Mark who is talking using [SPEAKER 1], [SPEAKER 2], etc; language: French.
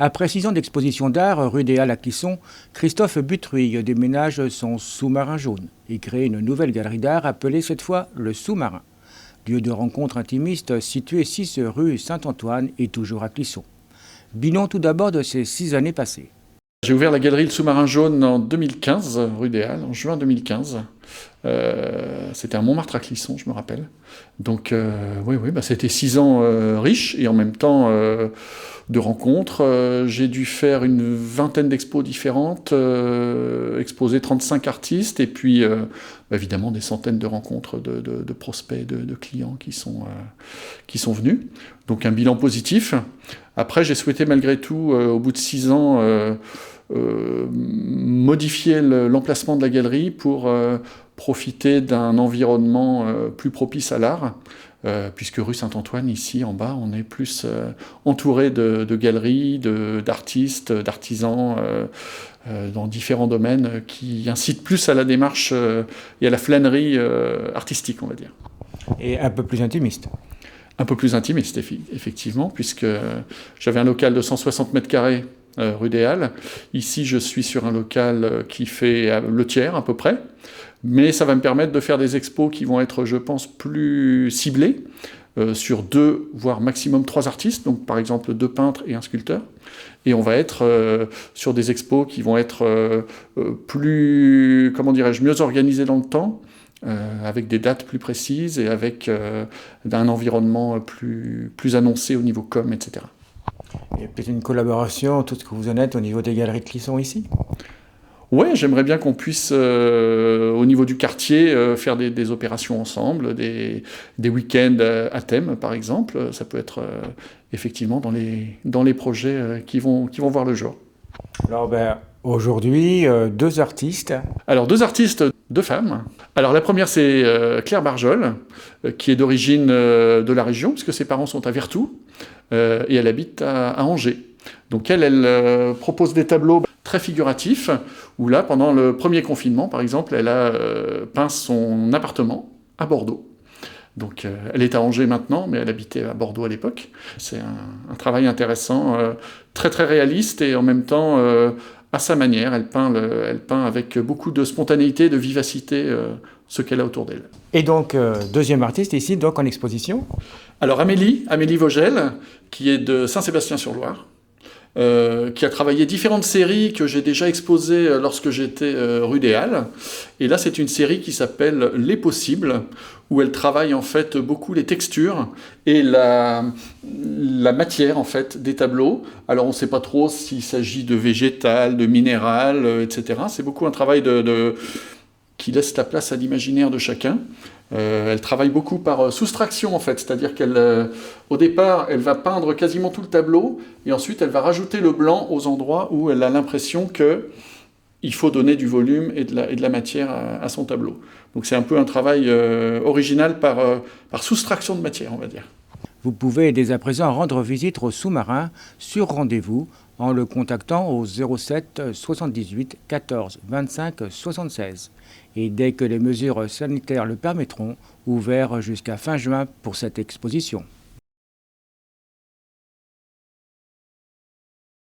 [SPEAKER 1] Après 6 ans d'exposition d'art rue des Halles à Clisson, Christophe Butruille déménage son sous-marin jaune et crée une nouvelle galerie d'art appelée cette fois le Sous-Marin. Lieu de rencontre intimiste situé 6 rue Saint-Antoine et toujours à Clisson. Bilan tout d'abord de ces 6 années passées.
[SPEAKER 2] J'ai ouvert la galerie Le Sous-Marin Jaune en 2015, rue des Halles, en juin 2015. C'était à Montmartre à Clisson, je me rappelle. Donc, oui, c'était 6 ans riches et en même temps de rencontres. J'ai dû faire une vingtaine d'expos différentes, exposer 35 artistes et puis évidemment des centaines de rencontres de prospects, de clients qui sont venus. Donc un bilan positif. Après, j'ai souhaité malgré tout, au bout de 6 ans, modifier l'emplacement de la galerie pour profiter d'un environnement plus propice à l'art, puisque rue Saint-Antoine, ici en bas, on est plus entouré de galeries, d'artistes, d'artisans dans différents domaines qui incitent plus à la démarche et à la flânerie artistique, on va dire.
[SPEAKER 1] Et un peu plus intimiste.
[SPEAKER 2] Un peu plus intimiste, effectivement, puisque j'avais un local de 160 mètres carrés rue des Halles. Ici, je suis sur un local qui fait le tiers à peu près, mais ça va me permettre de faire des expos qui vont être, je pense, plus ciblées sur 2, voire maximum 3 artistes, donc par exemple 2 peintres et un sculpteur. Et on va être sur des expos qui vont être plus, comment dirais-je, mieux organisées dans le temps, avec des dates plus précises et avec un environnement plus annoncé au niveau com, etc.
[SPEAKER 1] Et peut-être une collaboration, tout ce que vous en êtes au niveau des galeries de Clisson ici.
[SPEAKER 2] Ouais, j'aimerais bien qu'on puisse, au niveau du quartier, faire des opérations ensemble, des week-ends à thème, par exemple. Ça peut être effectivement dans les projets qui vont voir le jour.
[SPEAKER 1] Alors aujourd'hui, 2 artistes.
[SPEAKER 2] Alors, 2 artistes, 2 femmes. Alors, la première, c'est Claire Barjol, qui est d'origine de la région, puisque ses parents sont à Vertou, et elle habite à Angers. Donc, elle propose des tableaux très figuratifs, où là, pendant le premier confinement, par exemple, elle a peint son appartement à Bordeaux. Donc, elle est à Angers maintenant, mais elle habitait à Bordeaux à l'époque. C'est un travail intéressant, très très réaliste, et en même temps à sa manière, elle peint avec beaucoup de spontanéité, de vivacité, ce qu'elle a autour d'elle.
[SPEAKER 1] Et donc, deuxième artiste ici, donc en exposition.
[SPEAKER 2] Alors Amélie Vogel, qui est de Saint-Sébastien-sur-Loire, qui a travaillé différentes séries que j'ai déjà exposées lorsque j'étais rue des Halles. Et là, c'est une série qui s'appelle Les Possibles, où elle travaille en fait beaucoup les textures et la matière en fait des tableaux. Alors on ne sait pas trop s'il s'agit de végétal, de minéral, etc. C'est beaucoup un travail qui laisse la place à l'imaginaire de chacun. Elle travaille beaucoup par soustraction en fait, c'est-à-dire qu'au départ, elle va peindre quasiment tout le tableau et ensuite elle va rajouter le blanc aux endroits où elle a l'impression qu'il faut donner du volume et de la matière à son tableau. Donc c'est un peu un travail original par soustraction de matière, on va dire.
[SPEAKER 1] Vous pouvez dès à présent rendre visite au sous-marin sur rendez-vous en le contactant au 07 78 14 25 76. Et dès que les mesures sanitaires le permettront, ouvert jusqu'à fin juin pour cette exposition.